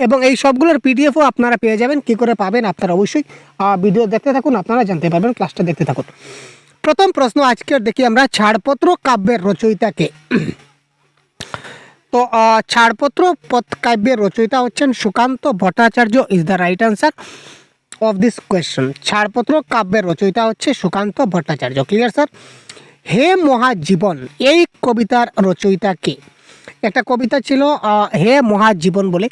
এবং এই সবগুলোর পিডিএফও আপনারা পেয়ে যাবেন। কী করে পাবেন আপনারা অবশ্যই ভিডিও দেখতে থাকুন, আপনারা জানতে পারবেন, ক্লাসটা দেখতে থাকুন। প্রথম প্রশ্ন আজকের দেখি আমরা, ছাড়পত্র কাব্যের রচয়িতাকে। তো ছাড়পত্র কাব্যের রচয়িতা হচ্ছেন Sukanta Bhattacharya is the right answer of this question. ছাড়পত্র কাব্যের রচয়িতা হচ্ছে সুকান্ত ভট্টাচার্য। Clear sir? হে মহাজীবন এই কবিতার রচয়িতা কে? একটা কবিতা ছিল হে মহাজীবন বলে।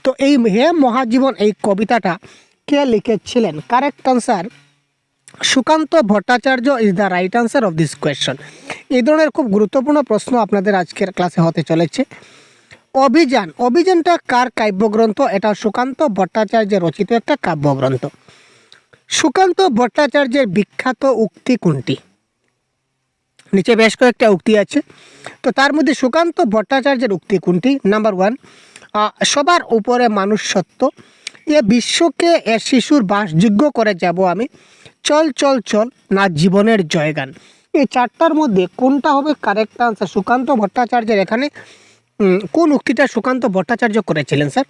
তো এই হে মহাজীবন এই কবিতাটা কে লিখেছিলেন? Correct answer Sukanta Bhattacharya is the right answer of this question. এই ধরনের খুব গুরুত্বপূর্ণ প্রশ্ন আপনাদের আজকের ক্লাসে হতে চলেছে। অভিযান, অভিযানটা কার কাব্যগ্রন্থ? এটা সুকান্ত ভট্টাচার্যের রচিত একটা কাব্যগ্রন্থ। সুকান্ত ভট্টাচার্যের বিখ্যাত উক্তি কোনটি? নিচে বেশ কয়েকটা উক্তি আছে, তো তার মধ্যে সুকান্ত ভট্টাচার্যের উক্তি কোনটি? নাম্বার 1, সবার উপরে মানুষ সত্য, এ বিশ্বকে এ শিশুর বাসযোগ্য করে যাব আমি, চল চল চল, না জীবনের জয়গান। এই চারটার মধ্যে কোনটা হবে কারেক্ট আনসার? সুকান্ত ভট্টাচার্যের এখানে কোন উক্তিটা সুকান্ত ভট্টাচার্য করেছিলেন স্যার?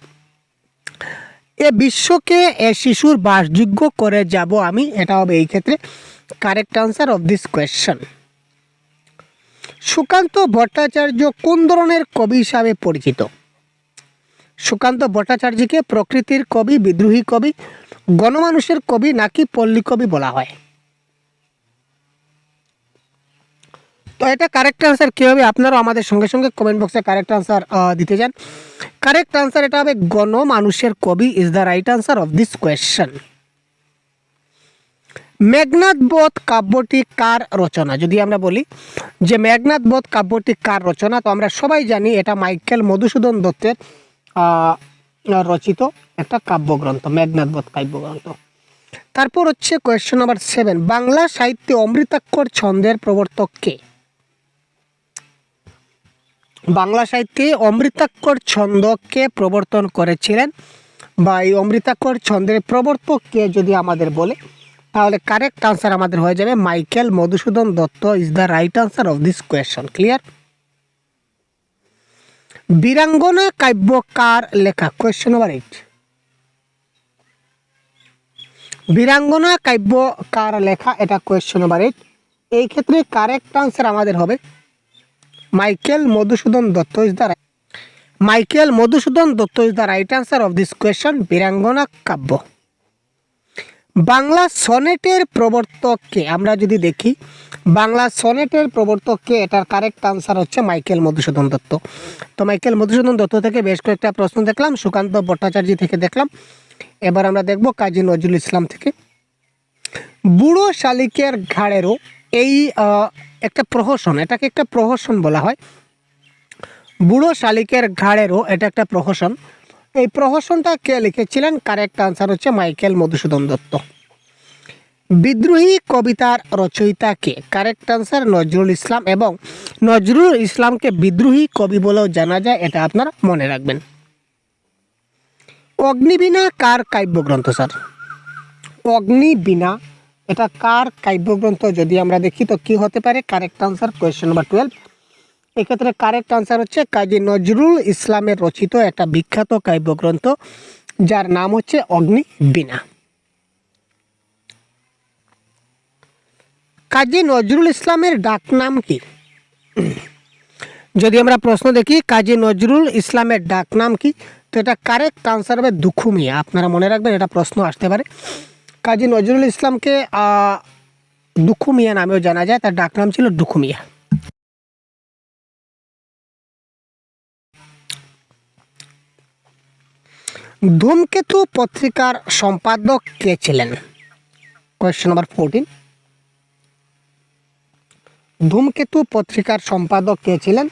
এ বিশ্বকে এ শিশুর বাসযোগ্য করে যাব আমি, এটা হবে এই ক্ষেত্রে correct answer of this question. Sukanta Bhattacharya কোন ধরনের কবি হিসাবে পরিচিত? সুকান্ত ভট্টাচার্যকে প্রকৃতির কবি, বিদ্রোহী কবি, গণমানুষের কবি নাকি পল্লী কবি বলা হয়? তো এটা কারেক্ট আনসার কী হবে? আপনারাও আমাদের সঙ্গে সঙ্গে কমেন্ট বক্সে কারেক্ট আনসার দিতে যান। কারেক্ট আনসার এটা হবে গণমানুষের কবি is the right answer of this question. Meghnad বধ কাব্যটি কার রচনা? যদি আমরা বলি যে মেঘনাদ বধ কাব্যটি কার রচনা, তো আমরা সবাই জানি এটা মাইকেল মধুসূদন দত্তের রচিত একটা কাব্যগ্রন্থ, মেঘনাদ বধ কাব্যগ্রন্থ। তারপর হচ্ছে কোয়েশ্চন নাম্বার 7, বাংলা সাহিত্যে অমৃতাক্ষর ছন্দের প্রবর্তক কে? বাংলা সাহিত্যে অমৃতাক্ষর ছন্দকে প্রবর্তন করেছিলেন বা এই অমৃতাক্ষর ছন্দের প্রবর্তক কে যদি আমাদের বলে, তাহলে কারেক্ট আনসার আমাদের হয়ে যাবে Michael Madhusudan Dutt is the right answer of this question. Clear? বীরাঙ্গনা কাব্য কার লেখা? কোয়েশ্চন নাম্বার 8, বীরাঙ্গনা কাব্য কার লেখা? এটা কোয়েশ্চন নাম্বার 8। এই ক্ষেত্রে কারেক্ট আনসার আমাদের হবে Michael Madhusudan Dutt is the Michael Madhusudan Dutt is the right answer of this question, বীরাঙ্গনা কাব্য। বাংলা সনেটের প্রবর্তক কে? আমরা যদি দেখি বাংলা সনেটের প্রবর্তক কে, এটার কারেক্ট আনসার হচ্ছে মাইকেল মধুসূদন দত্ত। তো মাইকেল মধুসূদন দত্ত থেকে বেশ কয়েকটা প্রশ্ন দেখলাম, সুকান্ত ভট্টাচার্য থেকে দেখলাম, এবার আমরা দেখব কাজী নজরুল ইসলাম থেকে। বুড়ো শালিকের ঘাড়েরও এই একটা প্রহসন, এটাকে একটা প্রহসন বলা হয়। বুড়ো শালিকের ঘাড়েরও এটা একটা প্রহসন। এই প্রহসনটা কে লিখেছিলেন? কারেক্ট আনসার হচ্ছে মাইকেল মধুসূদন দত্ত। বিদ্রোহী কবিতার রচয়িতা কে? কারেক্ট আনসার নজরুল ইসলাম, এবং নজরুল ইসলামকে বিদ্রোহী কবি বলেও জানা যায়, এটা আপনারা মনে রাখবেন। অগ্নিবীণা কার কাব্যগ্রন্থ স্যার? অগ্নিবীণা এটা কার কাব্যগ্রন্থ যদি আমরা দেখি তো কি হতে পারে? Correct answer question number 12। এক্ষেত্রে কারেক্ট আনসার হচ্ছে কাজী নজরুল ইসলামের রচিত একটা বিখ্যাত কাব্যগ্রন্থ যার নাম হচ্ছে অগ্নিবীণা। কাজী নজরুল ইসলামের ডাকনাম কি? যদি আমরা প্রশ্ন দেখি কাজী নজরুল ইসলামের ডাকনাম কি, তো এটা কারেক্ট আনসার হবে দুখু মিয়া। আপনারা মনে রাখবেন, এটা প্রশ্ন আসতে পারে। কাজী নজরুল ইসলামকে দুখু মিয়া নামেও জানা যায়, তার ডাকনাম ছিল দুখু মিয়া। ধূমকেতু পত্রিকার সম্পাদক কে ছিলেন? কোয়েশ্চন নাম্বার 14, ধূমকেতু পত্রিকার সম্পাদক কে ছিলেন?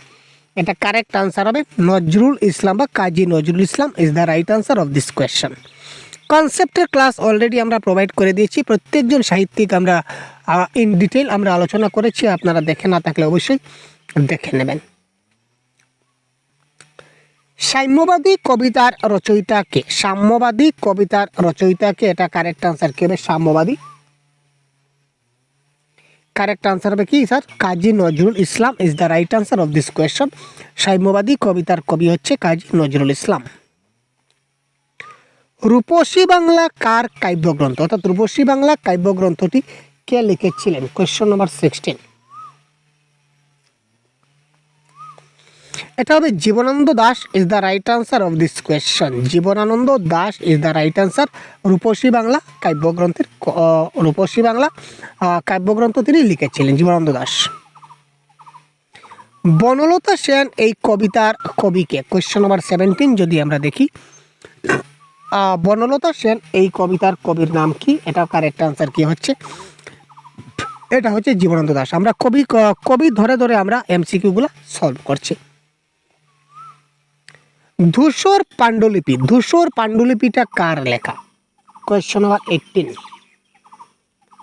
এটা কারেক্ট আনসার হবে নজরুল ইসলাম বা Kazi Nazrul Islam is the right answer of this question. কনসেপ্টের ক্লাস অলরেডি আমরা প্রোভাইড করে দিয়েছি, প্রত্যেকজন সাহিত্যিক আমরা ইন ডিটেল আমরা আলোচনা করেছি, আপনারা দেখে না থাকলে অবশ্যই দেখে নেবেন। সাম্যবাদী কবিতার রচয়িতা কে? সাম্যবাদী কবিতার রচয়িতা কে? এটা কারেক্ট আনসার কি হবে? সাম্যবাদী। কারেক্ট আনসার হবে কি sir? Kazi Nazrul Islam is the right answer of this question. সাম্যবাদী কবিতার কবি হচ্ছে কাজী নজরুল ইসলাম। রূপসী বাংলা কার কাব্যগ্রন্থ, অর্থাৎ রূপসী বাংলা কাব্যগ্রন্থটি কে লিখেছিলেন? Question number 16। এটা হবে Jibanananda Das is the right answer of this question. Jibanananda Das is the right answer. Rupasi Bangla কাব্যগ্রন্থের রূপসী বাংলা কাব্যগ্রন্থ তিনি লিখেছিলেন জীবনানন্দ দাস। বনলতা সেন এই কবিতার কবিকে? কোয়েশ্চন নাম্বার 17 যদি আমরা দেখি, বনলতা সেন এই কবিতার কবির নাম কি? এটা কারেক্ট আনসার কি হচ্ছে? এটা হচ্ছে জীবনানন্দ দাস। আমরা কবি ধরে ধরে আমরা এমসিকিউ গুলা সলভ করছি। ধূসর পাণ্ডুলিপি, ধূসর পাণ্ডুলিপিটা কার লেখা? Question number 18।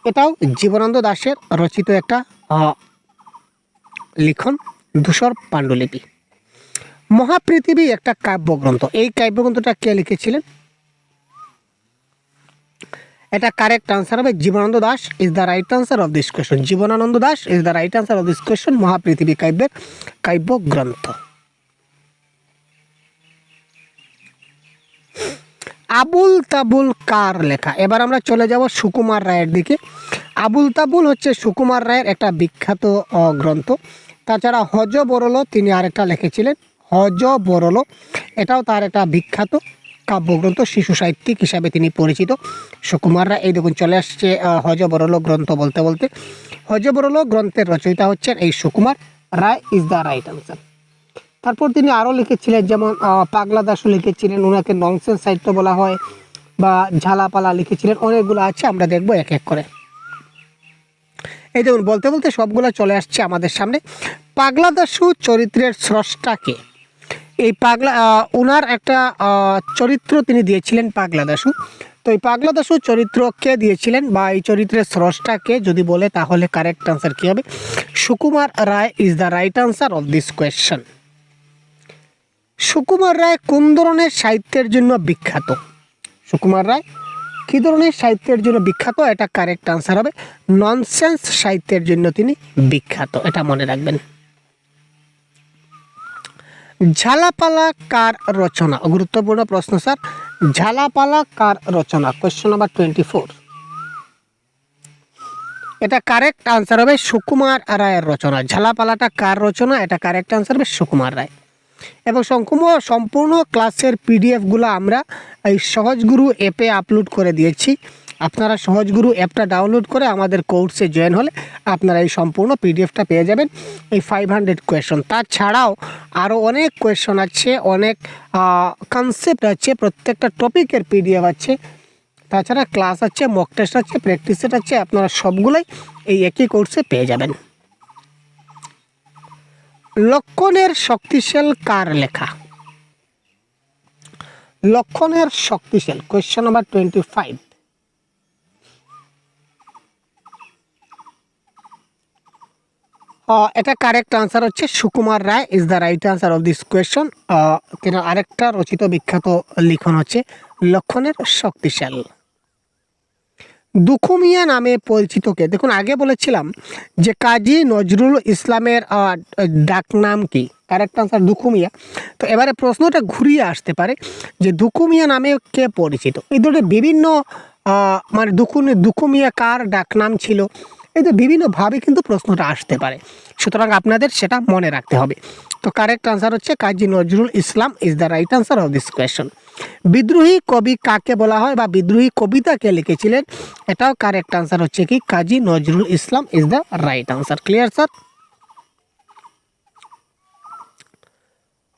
এটাও জীবনানন্দ দাশের রচিত একটা লিখন, ধূসর পাণ্ডুলিপি। মহাপৃথিবী একটা কাব্যগ্রন্থ, এই কাব্যগ্রন্থটা কে লিখেছিলেন? এটা কারেক্ট আনসার হবে Jibanananda Das is the right answer of this question. Jibanananda Das is the right answer of this question. Mahaprithibi কাব্যের কাব্যগ্রন্থ। আবুল তাবুল কার লেখা? এবার আমরা চলে যাব সুকুমার রায়ের দিকে। আবুল তাবুল হচ্ছে সুকুমার রায়ের একটা বিখ্যাত গ্রন্থ। তাছাড়া হজ বরল তিনি আরেকটা লিখেছিলেন, হজ বরল, এটাও তার একটা বিখ্যাত কাব্যগ্রন্থ। শিশু সাহিত্যিক হিসাবে তিনি পরিচিত সুকুমার রায়। এই দেখুন চলে আসছে হজ বরল গ্রন্থ বলতে বলতে। হজ বরল গ্রন্থের রচয়িতা হচ্ছেন এই Sukumar Ray is the right answer. তারপর তিনি আরও লিখেছিলেন, যেমন পাগলা দাশও লিখেছিলেন, ওনাকে ননসেন্স সাহিত্য বলা হয়, বা ঝালাপালা লিখেছিলেন, অনেকগুলো আছে, আমরা দেখব এক এক করে। এই দেখুন বলতে বলতে সবগুলো চলে আসছে আমাদের সামনে। পাগলা দাশু চরিত্রের স্রষ্টাকে? এই ওনার একটা চরিত্র তিনি দিয়েছিলেন পাগলা দাশু। তো এই পাগলা দাশু চরিত্র কে দিয়েছিলেন বা এই চরিত্রের স্রষ্টাকে যদি বলে, তাহলে কারেক্ট আনসার কী হবে? Sukumar Ray is the right answer of this question. Sukumar Ray কোন ধরনের সাহিত্যের জন্য বিখ্যাত? সুকুমার রায় কী ধরনের সাহিত্যের জন্য বিখ্যাত? এটা কারেক্ট আনসার হবে ননসেন্স সাহিত্যের জন্য তিনি বিখ্যাত, এটা মনে রাখবেন। ঝালাপালা কার রচনা? গুরুত্বপূর্ণ প্রশ্ন স্যার। ঝালাপালা কার রচনা? Question number 24। এটা কারেক্ট আনসার হবে সুকুমার রায়ের রচনা। ঝালাপালাটা কার রচনা? এটা কারেক্ট আনসার হবে সুকুমার রায়। এবং সম্পূর্ণ ক্লাসের পিডিএফগুলো আমরা এই সহজগুরু অ্যাপে আপলোড করে দিয়েছি। আপনারা সহজগুরু অ্যাপটা ডাউনলোড করে আমাদের কোর্সে জয়েন হলে আপনারা এই সম্পূর্ণ পিডিএফটা পেয়ে যাবেন, এই 500 কোয়েশন। তাছাড়াও আরও অনেক কোয়েশন আছে, অনেক কনসেপ্ট আছে, প্রত্যেকটা টপিকের পিডিএফ আছে, তাছাড়া ক্লাস আছে, মক টেস্ট আছে, প্র্যাকটিস সেট আছে, আপনারা সবগুলোই এই একই কোর্সে পেয়ে যাবেন। লক্ষণের শক্তিশাল কার লেখা? লক্ষণের শক্তিশাল, কোয়েশ্চন নাম্বার 25। এটা কারেক্ট আনসার হচ্ছে Sukumar Ray is the right answer of this question. আরেকটা রচিত বিখ্যাত লিখন হচ্ছে লক্ষণের শক্তিশাল। দুখু মিয়া নামে পরিচিত কে? দেখুন আগে বলেছিলাম যে কাজী নজরুল ইসলামের ডাকনাম কি? কারেক্ট আনসার দুখু মিয়া। তো এবারে প্রশ্নটা ঘুরিয়ে আসতে পারে যে দুখু মিয়া নামে কে পরিচিত? এই ধরনের বিভিন্ন মানে দুখু মিয়া কার ডাকনাম ছিল, এই তো বিভিন্নভাবে কিন্তু প্রশ্নটা আসতে পারে, সুতরাং আপনাদের সেটা মনে রাখতে হবে। তো কারেক্ট আনসার হচ্ছে Kazi Nazrul Islam is the right answer of this question. বিদ্রোহী কবি কাকে বলা হয় বা বিদ্রোহী কবিতা কে লিখেছিলেন? এটাও কারেক্ট আনসার হচ্ছে কি Kazi Nazrul Islam is the right answer. Clear sir?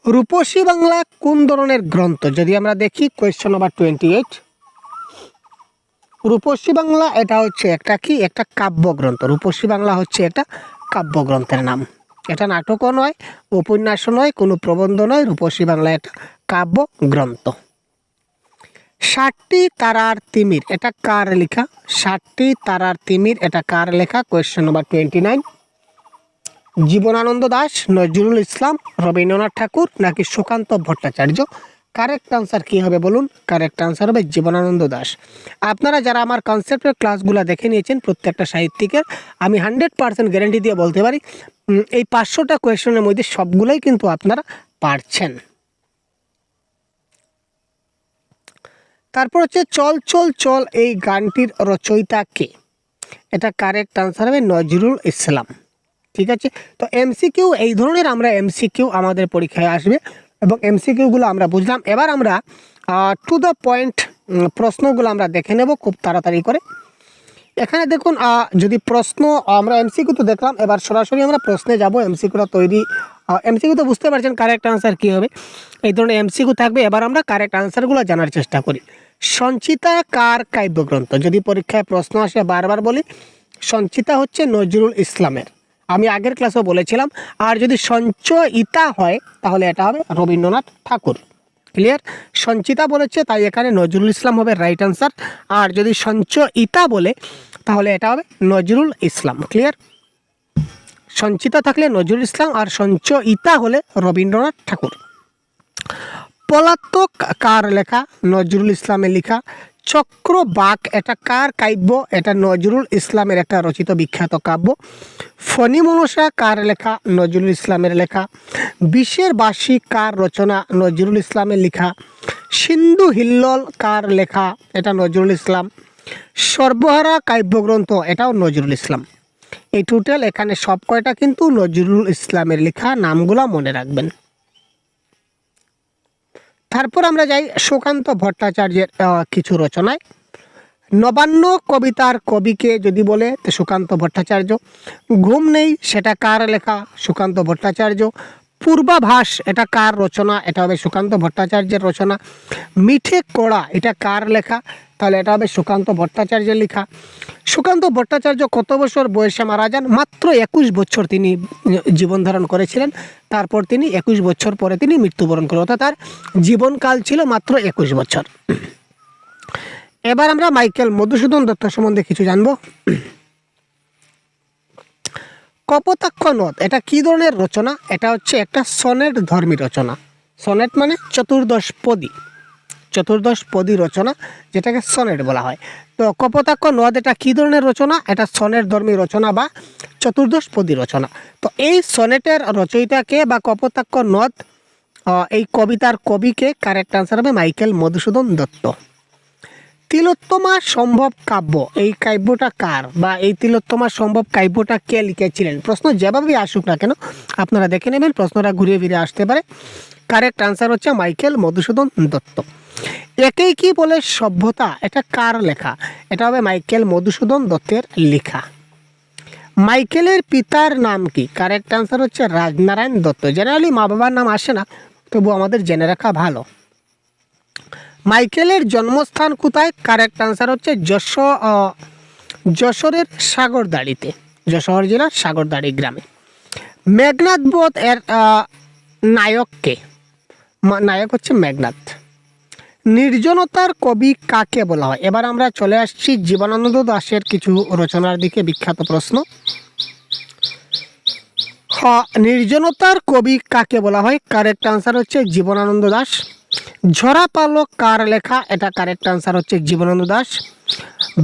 Rupasi Bangla কোন ধরনের গ্রন্থ? যদি আমরা দেখি কোয়েশ্চন নাম্বার 28। রূপসী বাংলা এটা হচ্ছে একটা কাব্যগ্রন্থ। রূপসী বাংলা হচ্ছে একটা কাব্যগ্রন্থের নাম। এটা নাটকও নয়, উপন্যাসও নয়, কোনো প্রবন্ধ নয়। রূপসী বাংলা একটা কাব্যগ্রন্থ। 60টি তারার তিমির এটা কার লেখা? 60টি তারার তিমির এটা কার লেখা? Question number 29। জীবনানন্দ দাশ, নজরুল ইসলাম, রবীন্দ্রনাথ ঠাকুর নাকি সুকান্ত ভট্টাচার্য? কারেক্ট আনসার কী হবে বলুন? কারেক্ট আনসার হবে জীবনানন্দ দাশ। আপনারা যারা আমার কনসেপ্টের ক্লাসগুলো দেখে নিয়েছেন প্রত্যেকটা সাহিত্যিকের, আমি 100% গ্যারেন্টি দিয়ে বলতে পারি এই 500টা কোয়েশনের মধ্যে সবগুলোই কিন্তু আপনারা পারছেন। তারপর হচ্ছে চল চল চল এই গানটির রচয়িতা কে? এটা কারেক্ট আনসার হবে নজরুল ইসলাম। ঠিক আছে, তো এমসিকিউ এই ধরনের আমরা এমসিকিউ আমাদের পরীক্ষায় আসবে এবং এমসিকিউগুলো আমরা বুঝলাম। এবার আমরা টু দ্য পয়েন্ট প্রশ্নগুলো আমরা দেখে নেব খুব তাড়াতাড়ি করে। এখানে দেখুন, যদি প্রশ্ন আমরা এমসিকিউ তো দেখলাম, এবার সরাসরি আমরা প্রশ্নে যাব। এমসিকিউটা তৈরি, এমসিকিউ তো বুঝতে পারছেন কারেক্ট আনসার কী হবে, এই ধরনের এমসিকিউ থাকবে। এবার আমরা কারেক্ট আনসারগুলো জানার চেষ্টা করি। সঞ্চিতা কার কাব্যগ্রন্থ? যদি পরীক্ষায় প্রশ্ন আসে বারবার বলি, সঞ্চিতা হচ্ছে নজরুল ইসলামের, আমি আগের ক্লাসেও বলেছিলাম। আর যদি সঞ্চয়িতা হয় তাহলে এটা হবে রবীন্দ্রনাথ ঠাকুর। ক্লিয়ার? সঞ্চিতা বলেছে তাই এখানে নজরুল ইসলাম হবে রাইট আনসার। আর যদি সঞ্চয়িতা বলে তাহলে এটা হবে নজরুল ইসলাম। ক্লিয়ার? সঞ্চিতা থাকলে নজরুল ইসলাম আর সঞ্চয়িতা হলে রবীন্দ্রনাথ ঠাকুর। পলাতক কার লেখা? নজরুল ইসলামের লেখা। চক্রবাক এটা কার কাব্য? এটা নজরুল ইসলামের একটা রচিত বিখ্যাত কাব্য। ফণী মনসা কার লেখা? নজরুল ইসলামের লেখা। বিষের বাসী কার রচনা? নজরুল ইসলামের লেখা। সিন্ধু হিল্লোল কার লেখা? এটা নজরুল ইসলাম। সর্বহারা কাব্যগ্রন্থ এটাও নজরুল ইসলাম। এই টোটাল এখানে সব কয়টা কিন্তু নজরুল ইসলামের লেখা, নামগুলা মনে রাখবেন। তারপর আমরা যাই সুকান্ত ভট্টাচার্যের কিছু রচনায়। নবান্ন কবিতার কবিকে যদি বলে তো সুকান্ত ভট্টাচার্য। ঘুম নেই সেটা কার লেখা? সুকান্ত ভট্টাচার্য। পূর্বাভাস এটা কার রচনা? এটা হবে সুকান্ত ভট্টাচার্যের রচনা। মিঠে কড়া এটা কার লেখা? তাহলে এটা হবে সুকান্ত ভট্টাচার্যের লেখা। সুকান্ত ভট্টাচার্য কত বছর বয়সে মারা যান? মাত্র 21 বছর তিনি জীবন ধারণ করেছিলেন। তারপর তিনি 21 বছর পরে তিনি মৃত্যুবরণ করেন, অর্থাৎ তার জীবনকাল ছিল মাত্র 21 বছর। এবার আমরা মাইকেল মধুসূদন দত্ত সম্বন্ধে কিছু জানব। কপোতাক্ষ নদ এটা কি ধরনের রচনা? এটা হচ্ছে একটা সনেট ধর্মী রচনা। সনেট মানে চতুর্দশ পদী রচনা, যেটাকে সনেট বলা হয়। তো কপোতাক্ষ নদ এটা কি ধরনের রচনা? এটা সনেট ধর্মী রচনা বা চতুর্দশ পদী রচনা। তো এই সনেটের রচয়িতাকে বা কপোতাক্ষ নদ এই কবিতার কবিকে? কারেক্ট আনসার হবে মাইকেল মধুসূদন দত্ত। তিলোত্তমা সম্ভব কাব্য এই কাব্যটা কার, বা এই তিলোত্তমা সম্ভব কাব্যটা কে লিখেছিলেন? প্রশ্ন যেভাবেই আসুক না কেন আপনারা দেখে নেবেন, প্রশ্নটা ঘুরিয়ে ফিরে আসতে পারে। কারেক্ট আনসার হচ্ছে মাইকেল মধুসূদন দত্ত। একেই কি বলে সভ্যতা এটা কার লেখা? এটা হবে মাইকেল মধুসূদন দত্তের লেখা। মাইকেলের পিতার নাম কি? কারেক্ট আনসার হচ্ছে রাজনারায়ণ দত্ত। জেনারেলি মা বাবার নাম আসে না, তবু আমাদের জেনে রাখা ভালো। মাইকেলের জন্মস্থান কোথায়? কারেক্ট আনসার হচ্ছে যশোরের সাগরদাড়িতে, যশোর জেলার সাগরদাড়ি গ্রামে। মেঘনাদ বধ এর নায়ক কে? নায়ক হচ্ছে মেঘনাদ। নির্জনতার কবি কাকে বলা হয়? এবার আমরা চলে আসছি জীবনানন্দ দাশের কিছু রচনার দিকে। বিখ্যাত প্রশ্ন। নির্জনতার কবি কাকে বলা হয়? কারেক্ট আনসার হচ্ছে জীবনানন্দ দাশ। ঝরা পালক কার লেখা? এটা কারেক্ট আনসার হচ্ছে জীবনানন্দ দাশ।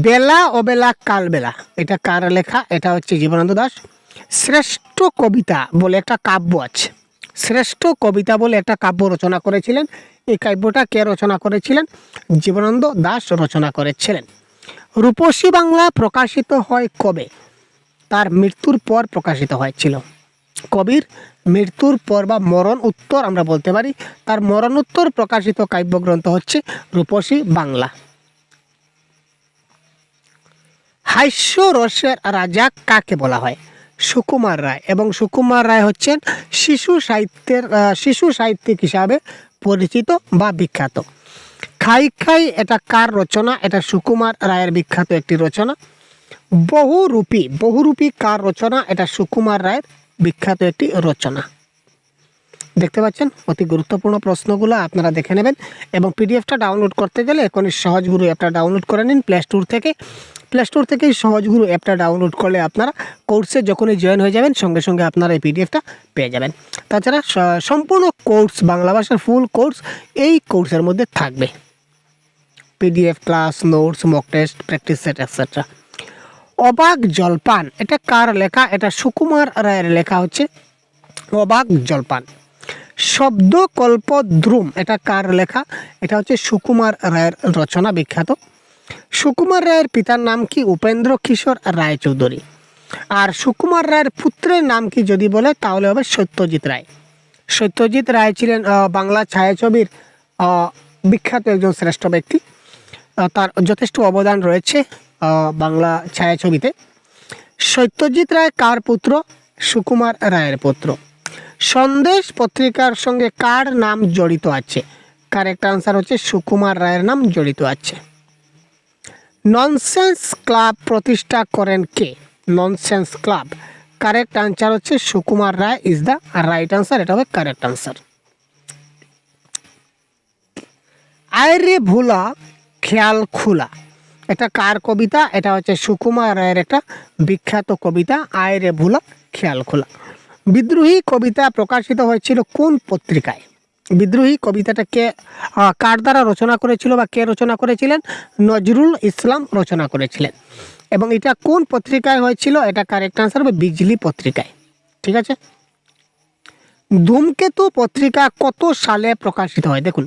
বেলা অবেলা কালবেলা এটা কার লেখা? এটা হচ্ছে জীবনানন্দ দাশ। শ্রেষ্ঠ কবিতা বলে একটা কাব্য আছে, শ্রেষ্ঠ কবিতা বলে একটা কাব্য রচনা করেছিলেন। এই কাব্যটা কে রচনা করেছিলেন? জীবনানন্দ দাশ রচনা করেছিলেন। রূপসী বাংলা প্রকাশিত হয় কবে? তার মৃত্যুর পর প্রকাশিত হয়েছিল। কবির মৃত্যুর পর বা মরণ উত্তর আমরা বলতে পারি, তার মরণোত্তর প্রকাশিত কাব্যগ্রন্থ হচ্ছে রূপসী বাংলা। হাস্য রসের রাজা কাকে বলা হয়? সুকুমার রায়। এবং সুকুমার রায় হচ্ছেন শিশু সাহিত্যিক হিসাবে পরিচিত বা বিখ্যাত। খাই খাই এটা কার রচনা? এটা সুকুমার রায়ের বিখ্যাত একটি রচনা। বহুরূপী কার রচনা? এটা সুকুমার রায়ের বিখ্যাত একটি রচনা। দেখতে পাচ্ছেন অতি গুরুত্বপূর্ণ প্রশ্নগুলো আপনারা দেখে নেবেন। এবং পিডিএফটা ডাউনলোড করতে গেলে এখনই সহজ গুরু অ্যাপটা ডাউনলোড করে নিন প্লে স্টোর থেকে সহজ গুরু অ্যাপটা ডাউনলোড করলে আপনারা কোর্সে যখনই জয়েন হয়ে যাবেন সঙ্গে সঙ্গে আপনারা এই পিডিএফটা পেয়ে যাবেন। তাছাড়া সম্পূর্ণ কোর্স, বাংলা ভাষার ফুল কোর্স এই কোর্সের মধ্যে থাকবে। PDF, class, notes, mock test, practice set etcetera. অবাক জলপান এটা কার লেখা? এটা সুকুমার রায়ের লেখা হচ্ছে অবাক জলপান। শব্দকল্পদ্রুম এটা কার লেখা? এটা হচ্ছে সুকুমার রায়ের রচনা, বিখ্যাত। সুকুমার রায়ের পিতার নাম কি? উপেন্দ্র কিশোর রায়চৌধুরী। আর সুকুমার রায়ের পুত্রের নাম কি যদি বলে তাহলে হবে সত্যজিৎ রায়। সত্যজিৎ রায় ছিলেন বাংলা ছায়াছবির বিখ্যাত একজন শ্রেষ্ঠ ব্যক্তি। তার যথেষ্ট অবদান রয়েছে বাংলা ছায়াছবিতে। সত্যজিৎ রায় কার পুত্র? সুকুমার রায়ের পুত্র। সন্দেশ পত্রিকার সঙ্গে কার নাম জড়িত আছে? কারেক্ট আনসার হচ্ছে সুকুমার রায়ের নাম জড়িত আছে। ননসেন্স ক্লাব প্রতিষ্ঠা করেন কে? ননসেন্স ক্লাব, কারেক্ট আনসার হচ্ছে Sukumar Ray is the right answer, এটা হবে কারেক্ট আনসার। আয়রে ভোলা খেয়াল খোলা এটা কার কবিতা? এটা হচ্ছে সুকুমার রায়ের একটা বিখ্যাত কবিতা, আয়রে ভোলা খেয়াল খোলা। বিদ্রোহী কবিতা প্রকাশিত হয়েছিল কোন পত্রিকায়? বিদ্রোহী কবিতাটা কে কার দ্বারা রচনা করেছিল বা কে রচনা করেছিলেন? নজরুল ইসলাম রচনা করেছিলেন। এবং এটা কোন পত্রিকায় হয়েছিল? এটা কারেক্ট আনসার হবে বিজলি পত্রিকায়। ঠিক আছে। ধূমকেতু পত্রিকা কত সালে প্রকাশিত হয়? দেখুন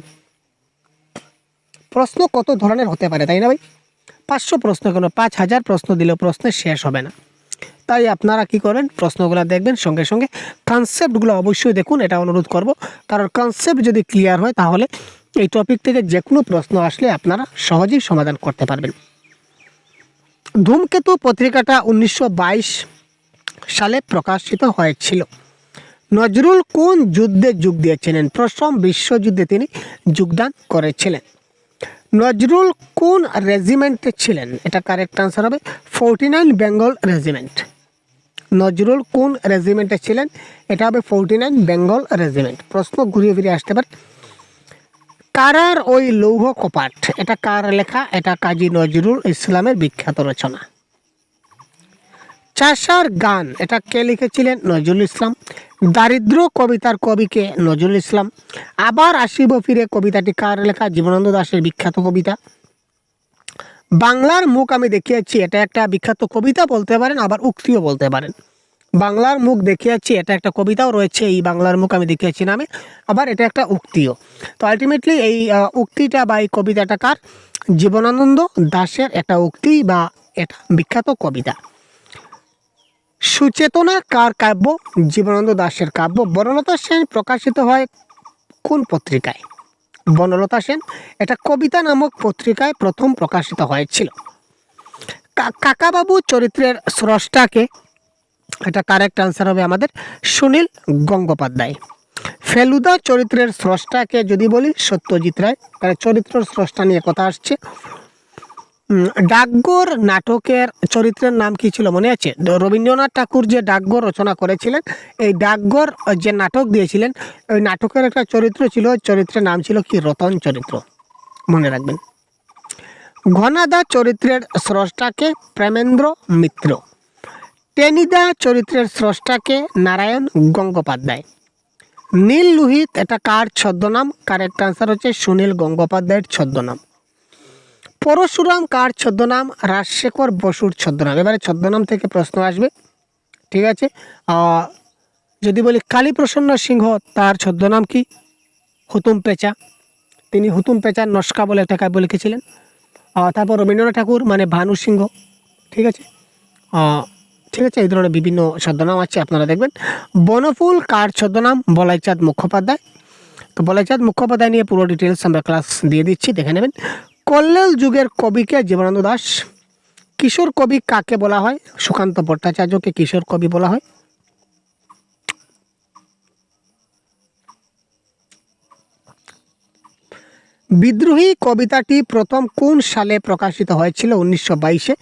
প্রশ্ন কত ধরনের হতে পারে, তাই না ভাই? 500 প্রশ্ন কেন, 5000 প্রশ্ন দিলেও প্রশ্নের শেষ হবে না। তাই আপনারা কি করেন, প্রশ্নগুলো দেখবেন, সঙ্গে সঙ্গে কনসেপ্টগুলো অবশ্যই দেখুন, এটা অনুরোধ করব। কারণ কনসেপ্ট যদি ক্লিয়ার হয় তাহলে এই টপিক থেকে যে কোনো প্রশ্ন আসলে আপনারা সহজেই সমাধান করতে পারবেন। ধূমকেতু পত্রিকাটা 1922 সালে প্রকাশিত হয়েছিল। নজরুল কোন যুদ্ধে যোগ দিয়েছিলেন? প্রথম বিশ্বযুদ্ধে তিনি যোগদান করেছিলেন। নজরুল কোন রেজিমেন্টে ছিলেন? এটা কারেক্ট আনসার হবে 49 বেঙ্গল রেজিমেন্ট। নজরুল কোন রেজিমেন্টে ছিলেন? এটা হবে 49 বেঙ্গল রেজিমেন্ট। প্রশ্ন ঘুরিয়ে ফিরে আসতে পারে। কারার ওই লৌহ কপাট এটা কার লেখা? এটা কাজী নজরুল ইসলামের বিখ্যাত রচনা। চাষার গান এটা কে লিখেছিলেন? নজরুল ইসলাম। দারিদ্র কবিতার কবিকে? নজরুল ইসলাম। আবার আসিব ফিরে কবিতাটি কার লেখা? জীবনানন্দ দাশের বিখ্যাত কবিতা। বাংলার মুখ আমি দেখিয়েছি এটা একটা বিখ্যাত কবিতা বলতে পারেন, আবার উক্তিও বলতে পারেন। বাংলার মুখ দেখিয়েছি এটা একটা কবিতাও রয়েছে এই বাংলার মুখ আমি দেখিয়েছি নামে, আবার এটা একটা উক্তিও। তো আলটিমেটলি এই উক্তিটা বা এই কবিতাটা কার? জীবনানন্দ দাশের একটা উক্তি বা এটা বিখ্যাত কবিতা। সুচেতনা কার কাব্য? জীবনানন্দ দাশের কাব্য। বনলতা সেন প্রকাশিত হয় কোন পত্রিকায়? বনলতা সেন এটা কবিতা নামক পত্রিকায় প্রথম প্রকাশিত হয়েছিল। কাকাবাবু চরিত্রের স্রষ্টাকে? এটা কারেক্ট আনসার হবে আমাদের সুনীল গঙ্গোপাধ্যায়। ফেলুদা চরিত্রের স্রষ্টাকে যদি বলি সত্যজিৎ রায়, কারণ চরিত্র স্রষ্টা নিয়ে কথা আসছে। ডাকঘর নাটকের চরিত্রের নাম কি ছিল মনে আছে? রবীন্দ্রনাথ ঠাকুর যে ডাকঘর রচনা করেছিলেন, এই ডাকঘর যে নাটক দিয়েছিলেন ওই নাটকের একটা চরিত্র ছিল, চরিত্রের নাম ছিল কি? রতন চরিত্র, মনে রাখবেন। ঘনাদা চরিত্রের স্রষ্টাকে? প্রেমেন্দ্র মিত্র। টেনিদা চরিত্রের স্রষ্টাকে? নারায়ণ গঙ্গোপাধ্যায়। নীল লোহিত এটা কার ছদ্মনাম? কারেক্ট আনসার হচ্ছে সুনীল গঙ্গোপাধ্যায়ের ছদ্মনাম। পরশুরাম কার ছদ্মনাম? রাজশেখর বসুর ছদ্মনাম। এবারে ছদ্মনাম থেকে প্রশ্ন আসবে, ঠিক আছে। যদি বলি কালীপ্রসন্ন সিংহ, তার ছদ্মনাম কি? হুতুম পেঁচা। তিনি হুতুম পেঁচার নস্কা বলে একটা কাব্য লিখেছিলেন। তারপর রবীন্দ্রনাথ ঠাকুর মানে ভানু সিংহ, ঠিক আছে। ঠিক আছে, এই ধরনের বিভিন্ন ছদ্মনাম আছে, আপনারা দেখবেন। বনফুল কার ছদ্মনাম? বলাইচাঁদ মুখোপাধ্যায়। তো বলাইচাঁদ মুখোপাধ্যায় নিয়ে পুরো ডিটেলস আমরা ক্লাস দিয়ে দিচ্ছি, দেখে নেবেন। কল্লোল যুগের কবিকে? জীবনানন্দ দাশ। কিশোর কবি কাকে বলা হয়? সুকান্ত ভট্টাচার্যকে কিশোর কবি বলা হয়। বিদ্রোহী কবিতাটি প্রথম কোন সালে প্রকাশিত হয়েছিল? 1922-এ।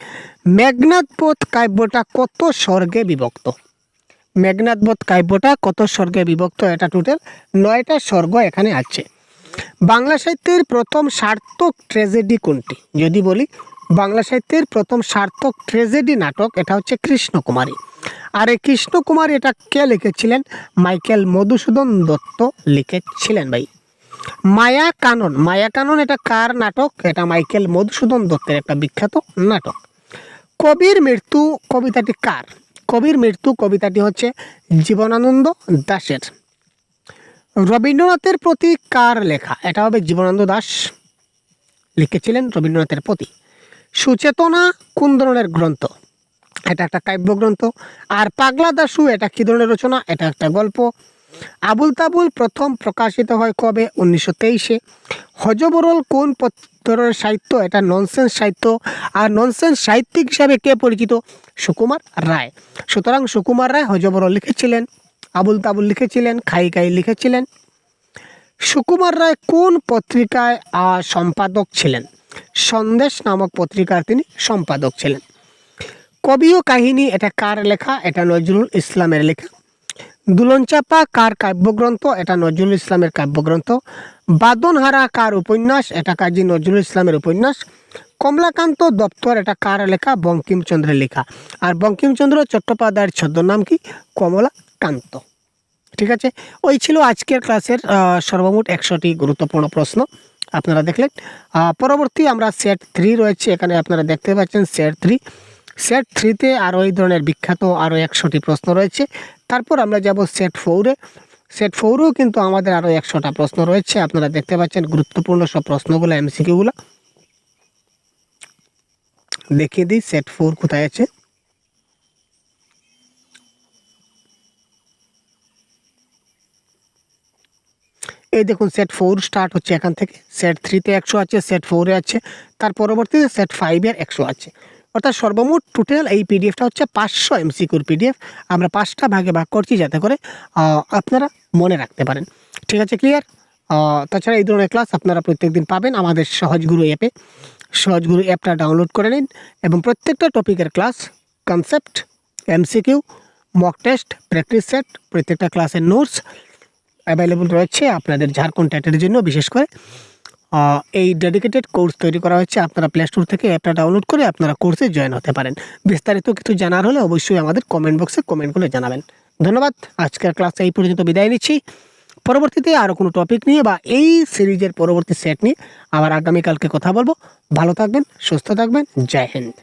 মেঘনাদ বধ কাব্যটা কত স্বর্গে বিভক্ত? মেঘনাদ বধ কাব্যটা কত স্বর্গে বিভক্ত? এটা টোটাল 9টা স্বর্গ এখানে আছে। বাংলা সাহিত্যের প্রথম সার্থক ট্র্যাজেডি কোনটি? যদি বলি বাংলা সাহিত্যের প্রথম সার্থক ট্র্যাজেডি নাটক, এটা হচ্ছে কৃষ্ণকুমারী। আর এই কৃষ্ণকুমারী এটা কে লিখেছিলেন? মাইকেল মধুসূদন দত্ত লিখেছিলেন ভাই। মায়া কানন, মায়া কানন এটা কার নাটক? এটা মাইকেল মধুসূদন দত্তের একটা বিখ্যাত নাটক। কবির মৃত্যু কবিতাটি কার? কবির মৃত্যু কবিতাটি হচ্ছে জীবনানন্দ দাশের। রবীন্দ্রনাথের প্রতি কার লেখা? এটা হবে জীবনানন্দ দাশ লিখেছিলেন রবীন্দ্রনাথের প্রতি। সুচেতনা কোন ধরনের গ্রন্থ? এটা একটা কাব্যগ্রন্থ। আর পাগলা দাশু এটা কী ধরনের রচনা? এটা একটা গল্প। আবুল তাবুল প্রথম প্রকাশিত হয় কবে? 1923-এ। হযবরল কোন ধরনের সাহিত্য? এটা ননসেন্স সাহিত্য। আর ননসেন্স সাহিত্যিক হিসাবে কে পরিচিত? সুকুমার রায়। সুতরাং সুকুমার রায় হযবরল লিখেছিলেন, আবুল তাবুল লিখেছিলেন, খাই খাই লিখেছিলেন। সুকুমার রায় কোন পত্রিকায় সম্পাদক ছিলেন? সন্দেশ নামক পত্রিকার তিনি সম্পাদক ছিলেন। কবি ও কাহিনী এটা কার লেখা? এটা নজরুল ইসলামের লেখা। দুলনচাপা কার কাব্যগ্রন্থ? এটা নজরুল ইসলামের কাব্যগ্রন্থ। বাদনহারা কার উপন্যাস? এটা কাজী নজরুল ইসলামের উপন্যাস। কমলাকান্ত দপ্তর এটা কার লেখা? বঙ্কিমচন্দ্রের লেখা। আর বঙ্কিমচন্দ্র চট্টোপাধ্যায়ের ছদ্মনাম কি? কমলাকান্ত। ঠিক আছে, ওই ছিল আজকের ক্লাসের সর্বমোট 100টি গুরুত্বপূর্ণ প্রশ্ন আপনারা দেখলেন। পরবর্তী আমরা সেট 3 রয়েছে, এখানে আপনারা দেখতে পাচ্ছেন সেট 3তে আরও এই ধরনের বিখ্যাত আরও 100টি প্রশ্ন রয়েছে। তারপর আমরা যাব সেট 4-এ। সেট 4-এও কিন্তু আমাদের আরও 100টা প্রশ্ন রয়েছে। আপনারা দেখতে পাচ্ছেন গুরুত্বপূর্ণ সব প্রশ্নগুলো, এমসিকিউগুলো দেখিয়ে দিই। সেট 4 কোথায় আছে? এই দেখুন, সেট 4 স্টার্ট হচ্ছে এখান থেকে। সেট 3তে 100 আছে, সেট 4-এ আছে, তার পরবর্তীতে সেট 5-এর 100 আছে। অর্থাৎ সর্বমোট টোটাল এই পিডিএফটা হচ্ছে 500 এমসিকিউর পিডিএফ। আমরা 5টা ভাগে ভাগ করছি যাতে করে আপনারা মনে রাখতে পারেন। ঠিক আছে, ক্লিয়ার? তাছাড়া এই ধরনের ক্লাস আপনারা প্রত্যেকদিন পাবেন আমাদের সহজগুরু অ্যাপে। সহজগুরু অ্যাপটা ডাউনলোড করে নিন এবং প্রত্যেকটা টপিকের class, concept, MCQ, mock test, practice set, প্রত্যেকটা ক্লাসের নোটস অ্যাভেলেবল রয়েছে আপনাদের ঝাড়খণ্ড টেটের জন্য। বিশেষ করে এই ডেডিকেটেড কোর্স তৈরি করা হচ্ছে। আপনারা প্লে স্টোর থেকে অ্যাপটা ডাউনলোড করে আপনারা কোর্সে জয়েন হতে পারেন। বিস্তারিত কিছু জানার হলে অবশ্যই আমাদের কমেন্ট বক্সে কমেন্ট করে জানাবেন। ধন্যবাদ। আজকের ক্লাসে এই পর্যন্ত বিদায় নিচ্ছি। পরবর্তীতে আরও কোনো টপিক নিয়ে বা এই সিরিজের পরবর্তী সেট নিয়ে আবার আগামীকালকে কথা বলবো। ভালো থাকবেন, সুস্থ থাকবেন। জয় হিন্দ।